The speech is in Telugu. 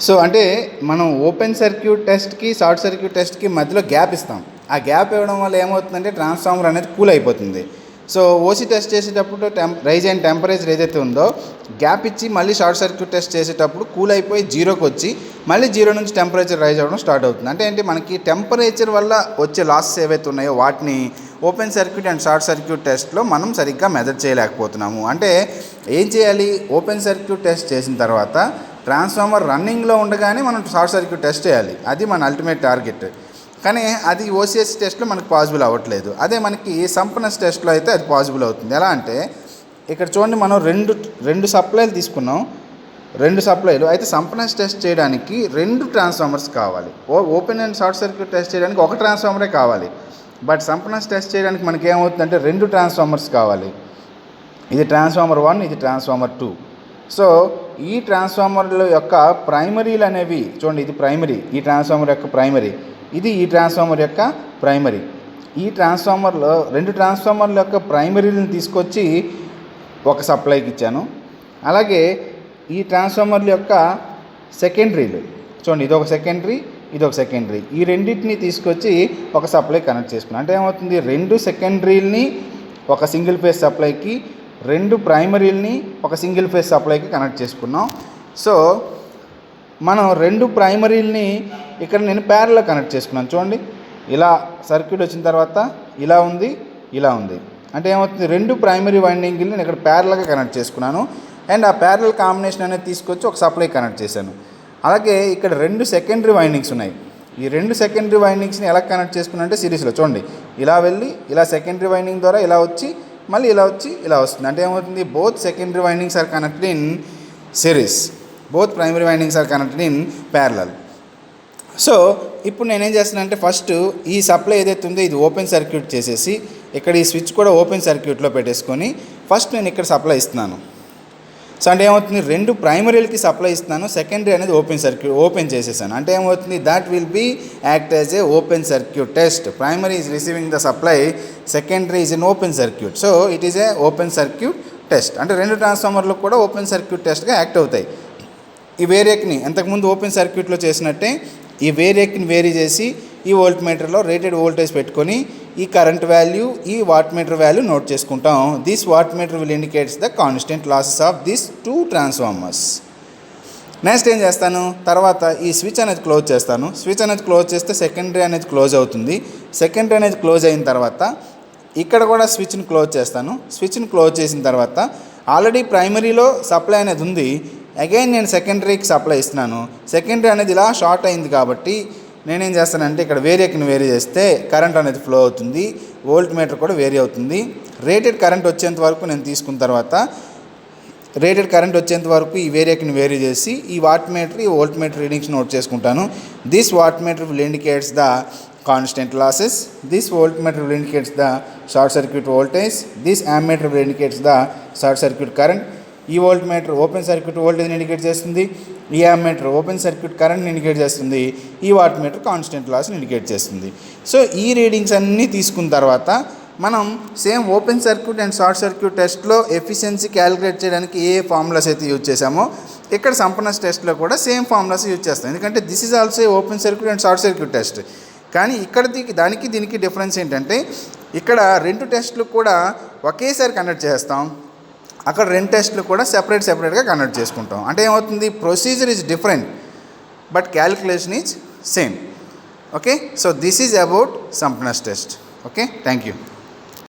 సో అంటే మనం ఓపెన్ సర్క్యూట్ టెస్ట్కి షార్ట్ సర్క్యూట్ టెస్ట్కి మధ్యలో గ్యాప్ ఇస్తాం. ఆ గ్యాప్ ఇవ్వడం వల్ల ఏమవుతుందంటే ట్రాన్స్ఫార్మర్ అనేది కూల్ అయిపోతుంది. సో ఓసీ టెస్ట్ చేసేటప్పుడు రైజ్ అయిన టెంపరేచర్ ఏదైతే ఉందో గ్యాప్ ఇచ్చి మళ్ళీ షార్ట్ సర్క్యూట్ టెస్ట్ చేసేటప్పుడు కూల్ అయిపోయి జీరోకి వచ్చి మళ్ళీ జీరో నుంచి టెంపరేచర్ రైజ్ అవ్వడం స్టార్ట్ అవుతుంది. అంటే ఏంటి, మనకి టెంపరేచర్ వల్ల వచ్చే లాసెస్ ఏవైతే ఉన్నాయో వాటిని open circuit and short circuit టెస్ట్లో మనం సరిగ్గా మెజర్ చేయలేకపోతున్నాము. అంటే ఏం చేయాలి, ఓపెన్ సర్క్యూట్ టెస్ట్ చేసిన తర్వాత ట్రాన్స్ఫార్మర్ రన్నింగ్లో ఉండగానే మనం షార్ట్ సర్క్యూట్ టెస్ట్ చేయాలి. అది మన అల్టిమేట్ టార్గెట్. కానీ అది ఓసిఎస్ టెస్ట్లో మనకు పాసిబుల్ అవ్వట్లేదు. అదే మనకి సంపనస్ టెస్ట్లో అయితే అది పాసిబుల్ అవుతుంది. ఎలా అంటే ఇక్కడ చూడండి, మనం రెండు సప్లైలు తీసుకున్నాం. రెండు సప్లైలు అయితే సంపనస్ టెస్ట్ చేయడానికి రెండు ట్రాన్స్ఫార్మర్స్ కావాలి. Open and short circuit test చేయడానికి ఒక ట్రాన్స్ఫార్మరే కావాలి. బట్ సంపనస్ టెస్ట్ చేయడానికి మనకి ఏమవుతుందంటే రెండు ట్రాన్స్ఫార్మర్స్ కావాలి. ఇది ట్రాన్స్ఫార్మర్ 1, ఇది ట్రాన్స్ఫార్మర్ 2. సో ఈ ట్రాన్స్ఫార్మర్ల యొక్క ప్రైమరీలు అనేవి చూడండి, ఇది ప్రైమరీ, ఈ ట్రాన్స్ఫార్మర్ యొక్క ప్రైమరీ, ఇది ఈ ట్రాన్స్ఫార్మర్ యొక్క ప్రైమరీ. ఈ ట్రాన్స్ఫార్మర్లో రెండు ట్రాన్స్ఫార్మర్ల యొక్క ప్రైమరీలను తీసుకొచ్చి ఒక సప్లైకి ఇచ్చాను. అలాగే ఈ ట్రాన్స్ఫార్మర్ల యొక్క సెకండరీలు చూడండి, ఇది ఒక సెకండరీ, ఇది ఒక సెకండరీ, ఈ రెండింటిని తీసుకొచ్చి ఒక సప్లై కనెక్ట్ చేసుకున్నాను. అంటే ఏమవుతుంది, రెండు సెకండరీలని ఒక సింగిల్ ఫేజ్ సప్లైకి, రెండు ప్రైమరీలని ఒక సింగిల్ ఫేజ్ సప్లైకి కనెక్ట్ చేసుకున్నాం. సో మనం రెండు ప్రైమరీలని ఇక్కడ నేను ప్యారల్లో కనెక్ట్ చేసుకున్నాను. చూడండి, ఇలా సర్క్యూట్ వచ్చిన తర్వాత ఇలా ఉంది, ఇలా ఉంది. అంటే ఏమవుతుంది, రెండు ప్రైమరీ వైండింగ్ని నేను ఇక్కడ ప్యారల్గా కనెక్ట్ చేసుకున్నాను. అండ్ ఆ ప్యారల్ కాంబినేషన్ అనేది తీసుకొచ్చి ఒక సప్లై కనెక్ట్ చేశాను. అలాగే ఇక్కడ రెండు సెకండరీ వైండింగ్స్ ఉన్నాయి. ఈ రెండు సెకండరీ వైండింగ్స్ని ఎలా కనెక్ట్ చేసుకున్నా అంటే సిరీస్లో చూడండి, ఇలా వెళ్ళి ఇలా సెకండరీ వైండింగ్ ద్వారా ఇలా వచ్చి మళ్ళీ ఇలా వచ్చి ఇలా వస్తుంది. అంటే ఏమవుతుంది, both secondary windings are connected in series, both primary windings are connected in parallel. So ఇప్పుడు నేనేం చేస్తానంటే ఫస్ట్ ఈ సప్లై ఏదైతే ఉందో ఇది ఓపెన్ సర్క్యూట్ చేసేసి ఇక్కడ ఈ స్విచ్ కూడా ఓపెన్ సర్క్యూట్లో పెట్టేసుకొని ఫస్ట్ నేను ఇక్కడ సప్లై ఇస్తున్నాను. సో అంటే ఏమవుతుంది, రెండు ప్రైమరీలకి సప్లై ఇస్తున్నాను, సెకండరీ అనేది ఓపెన్ చేసేసాను. అంటే ఏమవుతుంది, that will be act as a open circuit test. Primary is receiving the supply, secondary is an open circuit. So it is a open circuit test. అంటే రెండు ట్రాన్స్ఫార్మర్లు కూడా ఓపెన్ సర్క్యూట్ టెస్ట్గా యాక్ట్ అవుతాయి. ఈ వేరియక్ని ఇంతకుముందు ఓపెన్ సర్క్యూట్లో చేసినట్టే ఈ వేరియక్ని వేరీ చేసి ఈ వోల్ట్ మీటర్లో రేటెడ్ వోల్టేజ్ పెట్టుకొని ఈ కరెంట్ వాల్యూ, ఈ వాట్ మీటర్ వాల్యూ నోట్ చేసుకుంటాం. This watt meter will indicates the constant losses of this two transformers. Next ఏం చేస్తాను, తర్వాత ఈ స్విచ్ అనేది క్లోజ్ చేస్తాను. స్విచ్ అనేది క్లోజ్ చేస్తే సెకండరీ అనేది క్లోజ్ అవుతుంది. సెకండరీ అనేది క్లోజ్ అయిన తర్వాత ఇక్కడ కూడా స్విచ్ని క్లోజ్ చేస్తాను. స్విచ్ని క్లోజ్ చేసిన తర్వాత ఆల్రెడీ ప్రైమరీలో సప్లై అనేది ఉంది, అగైన్ నేను సెకండరీకి సప్లై ఇస్తున్నాను. సెకండరీ అనేది ఇలా షార్ట్ అయింది కాబట్టి నేనేం చేస్తానంటే ఇక్కడ వేరియక్ని వేరీ చేస్తే కరెంట్ అనేది ఫ్లో అవుతుంది, వోల్ట్ మీటర్ కూడా వేరీ అవుతుంది. రేటెడ్ కరెంట్ వచ్చేంత వరకు నేను తీసుకున్న తర్వాత రేటెడ్ కరెంట్ వచ్చేంత వరకు ఈ వేరియక్ని వేరీ చేసి ఈ వాట్ మీటర్, ఈ వోల్ట్ మీటర్ రీడింగ్స్ నోట్ చేసుకుంటాను. This watt meter will indicates the constant losses, this voltmeter will indicates the short circuit voltage, this ammeter will indicates the short circuit current. ఈ వోల్ట్ మీటర్ ఓపెన్ సర్క్యూట్ వోల్టేజ్ని ఇండికేట్ చేస్తుంది, ఈ అమ్మీటర్ ఓపెన్ సర్క్యూట్ కరెంట్ని ఇండికేట్ చేస్తుంది, ఈ వాట్ మీటర్ కాన్స్టెంట్ లాస్ని ఇండికేట్ చేస్తుంది. సో ఈ రీడింగ్స్ అన్నీ తీసుకున్న తర్వాత మనం same open circuit and short circuit టెస్ట్లో ఎఫిషియన్సీ క్యాలిక్యులేట్ చేయడానికి ఏ ఫార్ములాస్ అయితే యూజ్ చేసామో ఇక్కడ సంపనస్ టెస్ట్లో కూడా సేమ్ ఫార్ములాస్ యూజ్ చేస్తాం. ఎందుకంటే this is also open circuit and short circuit test. కానీ ఇక్కడ దానికి దీనికి డిఫరెన్స్ ఏంటంటే ఇక్కడ రెండు టెస్ట్లు కూడా ఒకేసారి కండక్ట్ చేస్తాం, అక్కడ రెండు టెస్ట్లు కూడా సెపరేట్గా కండక్ట్ చేసుకుంటాం. అంటే ఏమవుతుంది, procedure is different but calculation is same. Okay, so this is about సంపనస్ టెస్ట్. Okay, thank you.